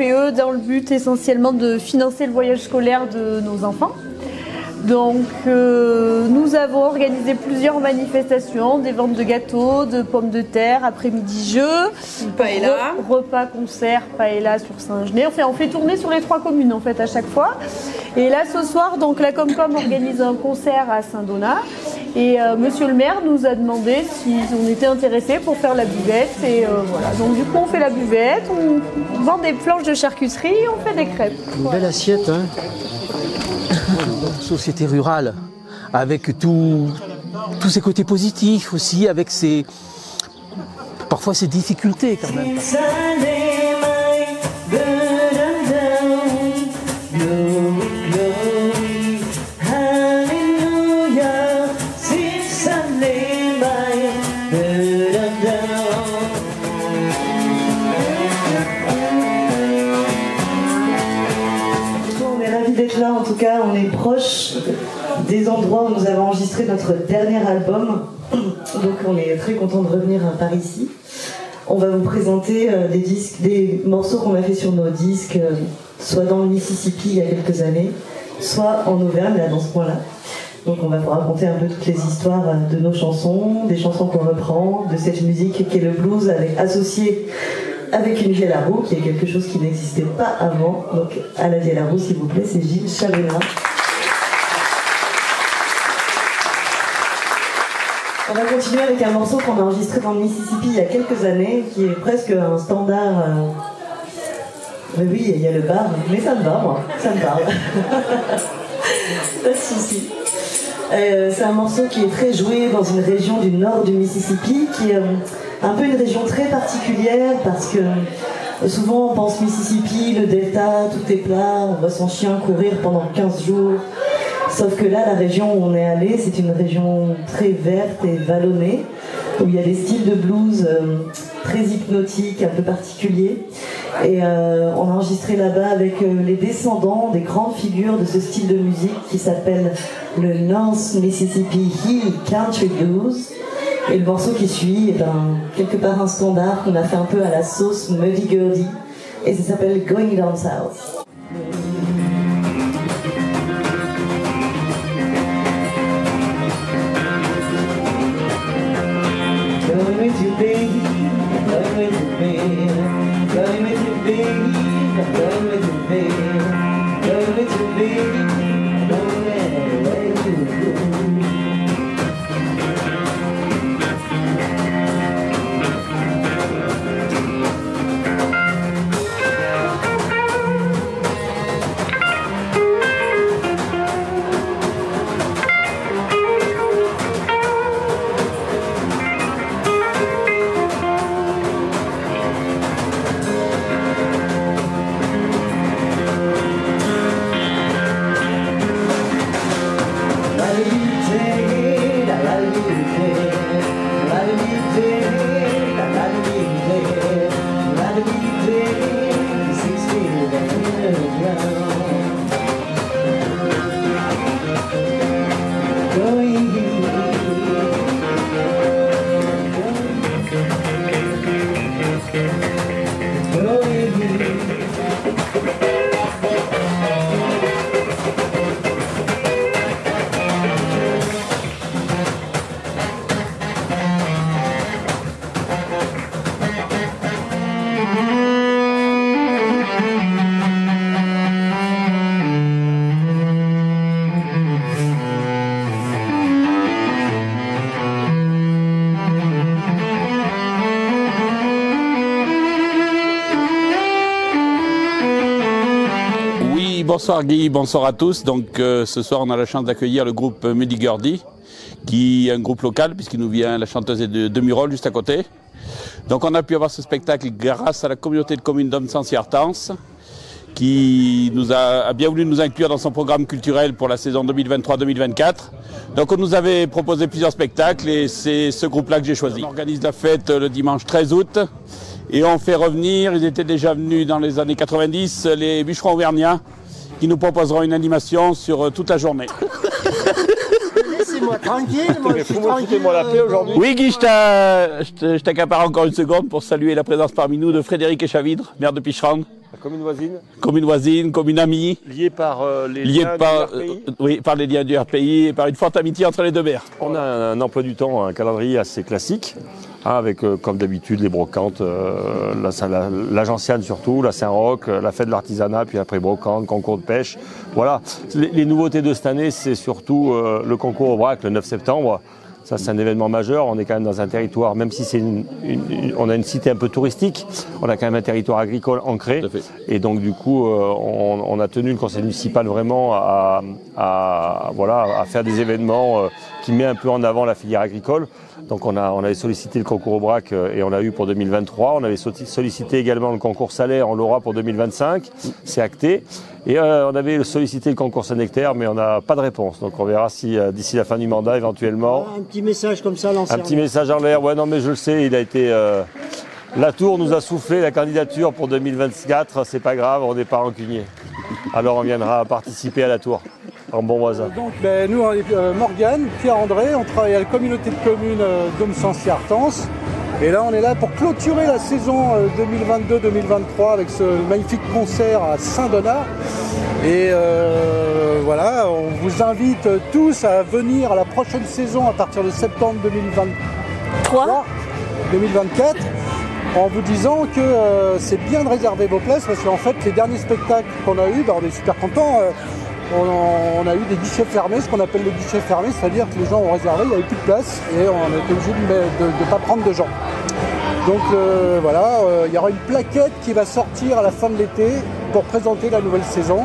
APE dans le but essentiellement de financer le voyage scolaire de nos enfants. Donc nous avons organisé plusieurs manifestations, des ventes de gâteaux, de pommes de terre, après-midi jeux, paella, repas, concert, paella sur Saint-Genès. Enfin, on fait tourner sur les 3 communes en fait à chaque fois. Et là ce soir, donc la Comcom organise un concert à Saint-Donat. Et monsieur le maire nous a demandé si on était intéressés pour faire la buvette. Et voilà, donc du coup on fait la buvette, on vend des planches de charcuterie, on fait des crêpes. Une belle assiette, hein. Société rurale, avec tous ses côtés positifs aussi, avec parfois ses difficultés quand même. Là, en tout cas, on est proche des endroits où nous avons enregistré notre dernier album. Donc, on est très content de revenir par ici. On va vous présenter des morceaux qu'on a fait sur nos disques, soit dans le Mississippi il y a quelques années, soit en Auvergne, là, dans ce coin-là. Donc, on va vous raconter un peu toutes les histoires de nos chansons, des chansons qu'on reprend, de cette musique qui est le blues associé avec une vielle à roue, qui est quelque chose qui n'existait pas avant. Donc, à la vielle à roue, s'il vous plaît, c'est Gilles Chavela. On va continuer avec un morceau qu'on a enregistré dans le Mississippi il y a quelques années, qui est presque un standard. Mais oui, il y a le bar, mais ça me va, moi, ça me parle. Pas de souci. C'est un morceau qui est très joué dans une région du nord du Mississippi, qui est un peu une région très particulière parce que souvent on pense Mississippi, le delta, tout est plat, on voit son chien courir pendant 15 jours. Sauf que là, la région où on est allé, c'est une région très verte et vallonnée, où il y a des styles de blues très hypnotiques, un peu particuliers. Et on a enregistré là-bas avec les descendants des grandes figures de ce style de musique qui s'appelle le North Mississippi Hill Country Blues. Et le morceau qui suit est quelque part un standard qu'on a fait un peu à la sauce Muddy Gurdy. Et ça s'appelle Going Down South. Going with you, baby, going with you, baby, going with you, baby, going with you, baby, going with you, baby, going with you, baby. Bonsoir Guy, bonsoir à tous. Donc ce soir on a la chance d'accueillir le groupe Muddy Gurdy, qui est un groupe local puisqu'il nous vient la chanteuse de Murol juste à côté. Donc on a pu avoir ce spectacle grâce à la communauté de communes d'Omsens-Yartans qui a bien voulu nous inclure dans son programme culturel pour la saison 2023-2024. Donc on nous avait proposé plusieurs spectacles et c'est ce groupe-là que j'ai choisi. On organise la fête le dimanche 13 août et on fait revenir, ils étaient déjà venus dans les années 90, les bûcherons auvergnats qui nous proposeront une animation sur toute la journée. Laissez-moi tranquille, moi je suis tranquille. La paix aujourd'hui. Oui Guy, je t'accapare encore une seconde pour saluer la présence parmi nous de Frédéric Echavidre, maire de Picherande. Commune voisine. Commune voisine, commune amie. Liée par les Liée liens par, du RPI. oui, par les liens du RPI et par une forte amitié entre les deux maires. On a un emploi du temps, un calendrier assez classique, hein, avec comme d'habitude les brocantes, la gentiane surtout, la Saint-Roch, la fête de l'artisanat, puis après brocante, concours de pêche. Voilà. Les nouveautés de cette année, c'est surtout le concours au braque le 9 septembre. Ça, c'est un événement majeur. On est quand même dans un territoire, même si c'est on a une cité un peu touristique, on a quand même un territoire agricole ancré. Et donc, du coup, on a tenu le conseil municipal vraiment à faire des événements qui met un peu en avant la filière agricole. Donc, on avait sollicité le concours au braque et on l'a eu pour 2023. On avait sollicité également le concours salaire, on l'aura pour 2025. C'est acté. Et on avait sollicité le concours Saint-Nectaire, mais on n'a pas de réponse. Donc on verra si d'ici la fin du mandat, éventuellement. Un petit message comme ça lancé. Un petit message en l'air. Ouais, non, mais je le sais, il a été. La Tour nous a soufflé la candidature pour 2024. C'est pas grave, on n'est pas rancunier. Alors on viendra participer à la Tour en bon voisin. Donc nous, on est Morgane, Pierre-André, on travaille à la communauté de communes Dôme-Sancy-Artens. Et là, on est là pour clôturer la saison 2022-2023 avec ce magnifique concert à Saint-Donat. Et voilà, on vous invite tous à venir à la prochaine saison à partir de septembre 2024, en vous disant que c'est bien de réserver vos places parce qu'en fait, les derniers spectacles qu'on a eus, on est super contents. On a eu des guichets fermés, ce qu'on appelle les guichets fermés, c'est-à-dire que les gens ont réservé, il n'y avait plus de place et on a été obligé de ne pas prendre de gens. Donc voilà, il y aura une plaquette qui va sortir à la fin de l'été pour présenter la nouvelle saison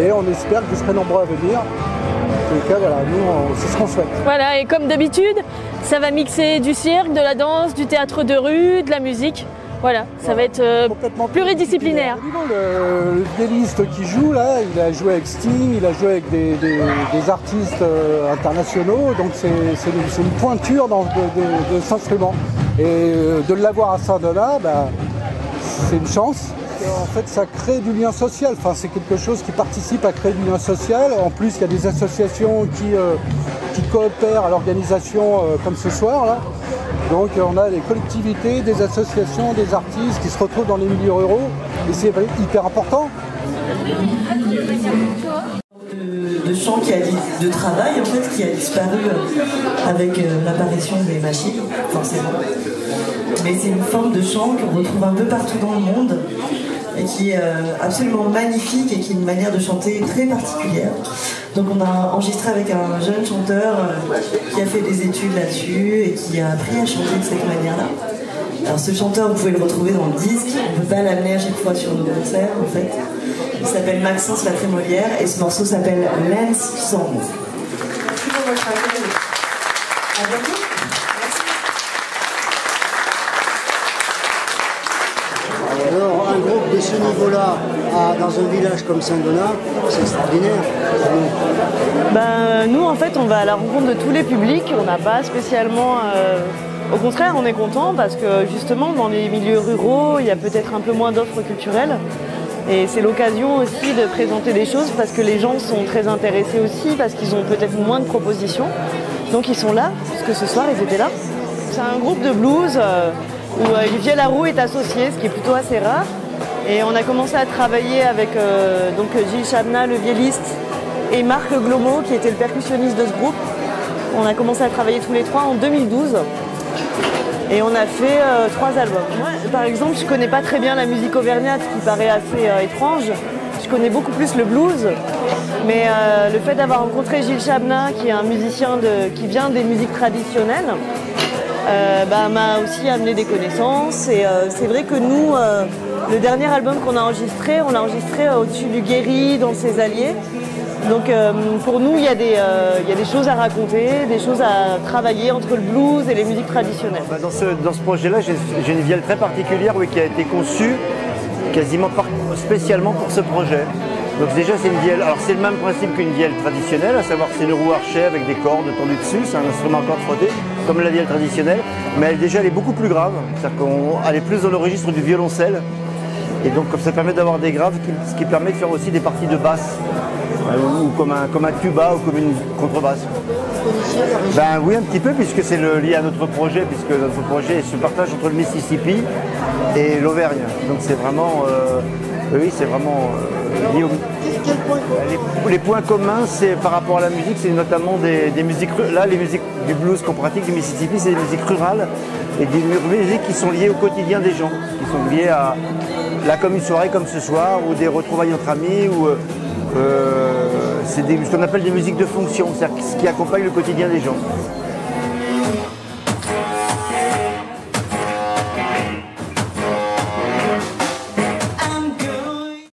et on espère que vous serez nombreux à venir. En tout cas, voilà, nous, c'est ce qu'on souhaite. Voilà, et comme d'habitude, ça va mixer du cirque, de la danse, du théâtre de rue, de la musique. Voilà, ça va être pluridisciplinaire. Le violiste qui joue là, il a joué avec Sting, il a joué avec des artistes internationaux, donc c'est une pointure de cet instrument. Et de l'avoir à Saint-Donat, c'est une chance. En fait, ça crée du lien social. Enfin, c'est quelque chose qui participe à créer du lien social. En plus, il y a des associations qui coopèrent à l'organisation comme ce soir là. Donc on a des collectivités, des associations, des artistes qui se retrouvent dans les milieux ruraux et c'est hyper important. De chant de travail en fait qui a disparu avec l'apparition des machines, forcément. Mais c'est une forme de chant qu'on retrouve un peu partout dans le monde et qui est absolument magnifique et qui est une manière de chanter très particulière. Donc on a enregistré avec un jeune chanteur qui a fait des études là-dessus et qui a appris à chanter de cette manière-là. Alors ce chanteur, vous pouvez le retrouver dans le disque, on ne peut pas l'amener à chaque fois sur nos concerts en fait. Il s'appelle Maxence La Trémolière et ce morceau s'appelle Lens Song. Merci pour votre accueil. À bientôt. Alors, un groupe de ce niveau-là, dans un village comme Saint-Donat, c'est extraordinaire. Nous, en fait, on va à la rencontre de tous les publics. On n'a pas spécialement... Au contraire, on est content parce que justement, dans les milieux ruraux, il y a peut-être un peu moins d'offres culturelles. Et c'est l'occasion aussi de présenter des choses parce que les gens sont très intéressés aussi, parce qu'ils ont peut-être moins de propositions. Donc ils sont là, puisque ce soir, ils étaient là. C'est un groupe de blues où Olivier Laroux est associé, ce qui est plutôt assez rare. Et on a commencé à travailler avec Gilles Chabna, le violiste, et Marc Glomo, qui était le percussionniste de ce groupe. On a commencé à travailler tous les trois en 2012. Et on a fait 3 albums. Moi, par exemple, je connais pas très bien la musique auvergnate, ce qui paraît assez étrange. Je connais beaucoup plus le blues. Mais le fait d'avoir rencontré Gilles Chabna, qui est un musicien qui vient des musiques traditionnelles, m'a aussi amené des connaissances. Et c'est vrai que nous, le dernier album qu'on a enregistré, on l'a enregistré au-dessus du Guéry, dans ses alliés. Donc pour nous, il y a des choses à raconter, des choses à travailler entre le blues et les musiques traditionnelles. Dans ce projet-là, j'ai une vielle très particulière qui a été conçue quasiment spécialement pour ce projet. Donc déjà, c'est une vielle. Alors c'est le même principe qu'une vielle traditionnelle, à savoir que c'est une roue archet avec des cordes tendues dessus, c'est un instrument à cordes frottées, comme la vielle traditionnelle, mais elle est beaucoup plus grave, c'est-à-dire qu'elle est plus dans le registre du violoncelle. Et donc ça permet d'avoir des graves, ce qui permet de faire aussi des parties de basse, ou comme un tuba ou comme une contrebasse. connaissiez la région? Ben oui, un petit peu, puisque c'est lié à notre projet, puisque notre projet se partage entre le Mississippi et l'Auvergne. Donc c'est vraiment, oui, c'est vraiment lié au... Quel point commun? Les points communs, c'est par rapport à la musique, c'est notamment des musiques. Là, les musiques du blues qu'on pratique du Mississippi, c'est des musiques rurales et des musiques qui sont liées au quotidien des gens, qui sont liées à là comme une soirée comme ce soir ou des retrouvailles entre amis ou c'est ce qu'on appelle des musiques de fonction, c'est-à-dire ce qui accompagne le quotidien des gens.